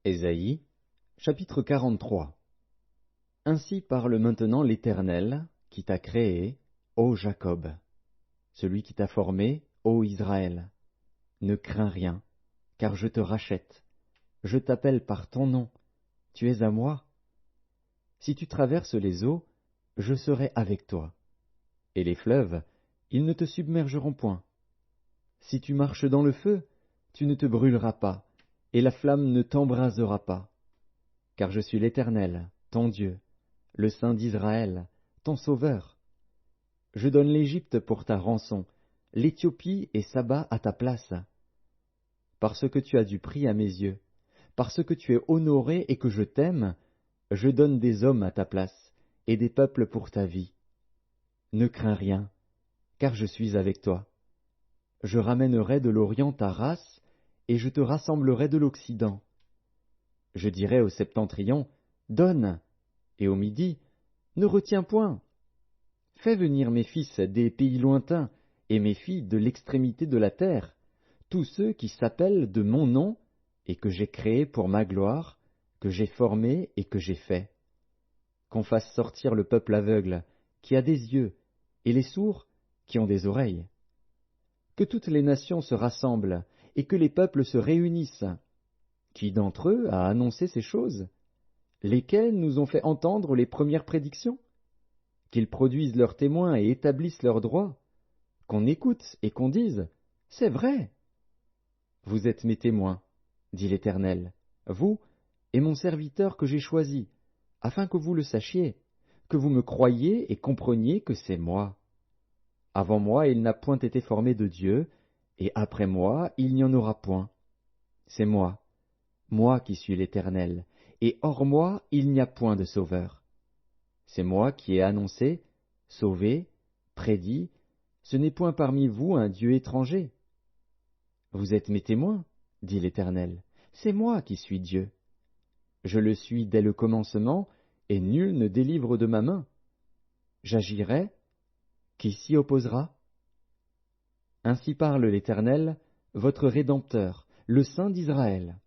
Ésaïe, chapitre 43. Ainsi parle maintenant l'Éternel, qui t'a créé, ô Jacob, celui qui t'a formé, ô Israël. Ne crains rien, car je te rachète. Je t'appelle par ton nom, tu es à moi. Si tu traverses les eaux, je serai avec toi. Et les fleuves, ils ne te submergeront point. Si tu marches dans le feu, tu ne te brûleras pas, et la flamme ne t'embrasera pas. Car je suis l'Éternel, ton Dieu, le Saint d'Israël, ton Sauveur. Je donne l'Égypte pour ta rançon, l'Éthiopie et Saba à ta place. Parce que tu as du prix à mes yeux, parce que tu es honoré et que je t'aime, je donne des hommes à ta place, et des peuples pour ta vie. Ne crains rien, car je suis avec toi. Je ramènerai de l'Orient ta race, et je te rassemblerai de l'Occident. Je dirai au septentrion, donne, et au midi, ne retiens point. Fais venir mes fils des pays lointains, et mes filles de l'extrémité de la terre, tous ceux qui s'appellent de mon nom, et que j'ai créés pour ma gloire, que j'ai formés et que j'ai fait. Qu'on fasse sortir le peuple aveugle, qui a des yeux, et les sourds, qui ont des oreilles. Que toutes les nations se rassemblent, et que les peuples se réunissent. Qui d'entre eux a annoncé ces choses? Lesquels nous ont fait entendre les premières prédictions? Qu'ils produisent leurs témoins et établissent leurs droits, qu'on écoute et qu'on dise, c'est vrai. Vous êtes mes témoins, dit l'Éternel, vous et mon serviteur que j'ai choisi, afin que vous le sachiez, que vous me croyiez et compreniez que c'est moi. Avant moi il n'a point été formé de Dieu, et après moi il n'y en aura point. C'est moi, moi qui suis l'Éternel, et hors moi il n'y a point de sauveur. C'est moi qui ai annoncé, sauvé, prédit, ce n'est point parmi vous un Dieu étranger. Vous êtes mes témoins, dit l'Éternel, c'est moi qui suis Dieu. Je le suis dès le commencement, et nul ne délivre de ma main. J'agirai, qui s'y opposera? Ainsi parle l'Éternel, votre Rédempteur, le Saint d'Israël.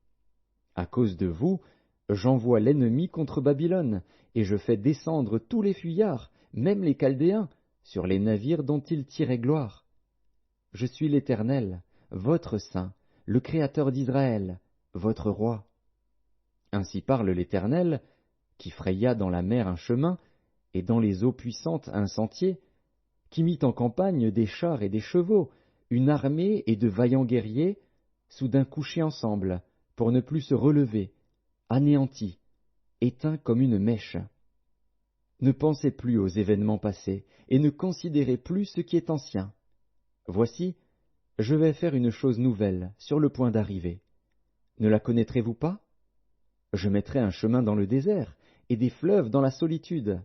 À cause de vous, j'envoie l'ennemi contre Babylone, et je fais descendre tous les fuyards, même les Chaldéens, sur les navires dont ils tiraient gloire. Je suis l'Éternel, votre Saint, le Créateur d'Israël, votre Roi. Ainsi parle l'Éternel, qui fraya dans la mer un chemin, et dans les eaux puissantes un sentier, qui mit en campagne des chars et des chevaux, une armée et de vaillants guerriers, soudain couchés ensemble, pour ne plus se relever, anéantis, éteints comme une mèche. Ne pensez plus aux événements passés, et ne considérez plus ce qui est ancien. Voici, je vais faire une chose nouvelle, sur le point d'arriver. Ne la connaîtrez-vous pas? Je mettrai un chemin dans le désert, et des fleuves dans la solitude.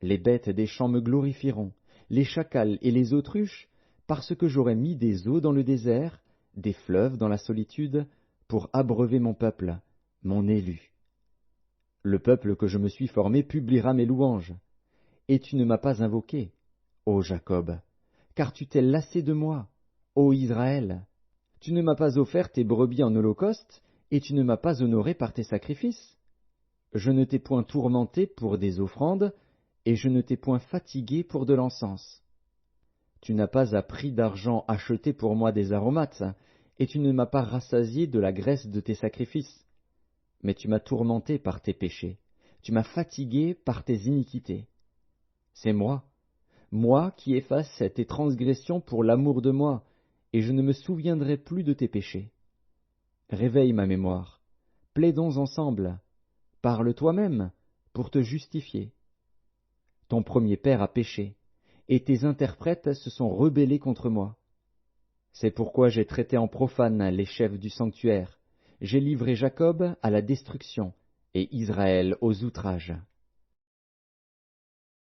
Les bêtes des champs me glorifieront, les chacals et les autruches, parce que j'aurai mis des eaux dans le désert, des fleuves dans la solitude, pour abreuver mon peuple, mon élu. Le peuple que je me suis formé publiera mes louanges. Et tu ne m'as pas invoqué, ô Jacob, car tu t'es lassé de moi, ô Israël. Tu ne m'as pas offert tes brebis en holocauste, et tu ne m'as pas honoré par tes sacrifices. Je ne t'ai point tourmenté pour des offrandes, et je ne t'ai point fatigué pour de l'encens. Tu n'as pas à prix d'argent acheté pour moi des aromates, et tu ne m'as pas rassasié de la graisse de tes sacrifices. Mais tu m'as tourmenté par tes péchés, tu m'as fatigué par tes iniquités. C'est moi qui efface tes transgressions pour l'amour de moi, et je ne me souviendrai plus de tes péchés. Réveille ma mémoire, plaidons ensemble, parle toi-même pour te justifier. Ton premier père a péché, et tes interprètes se sont rebellés contre moi. C'est pourquoi j'ai traité en profane les chefs du sanctuaire, j'ai livré Jacob à la destruction, et Israël aux outrages.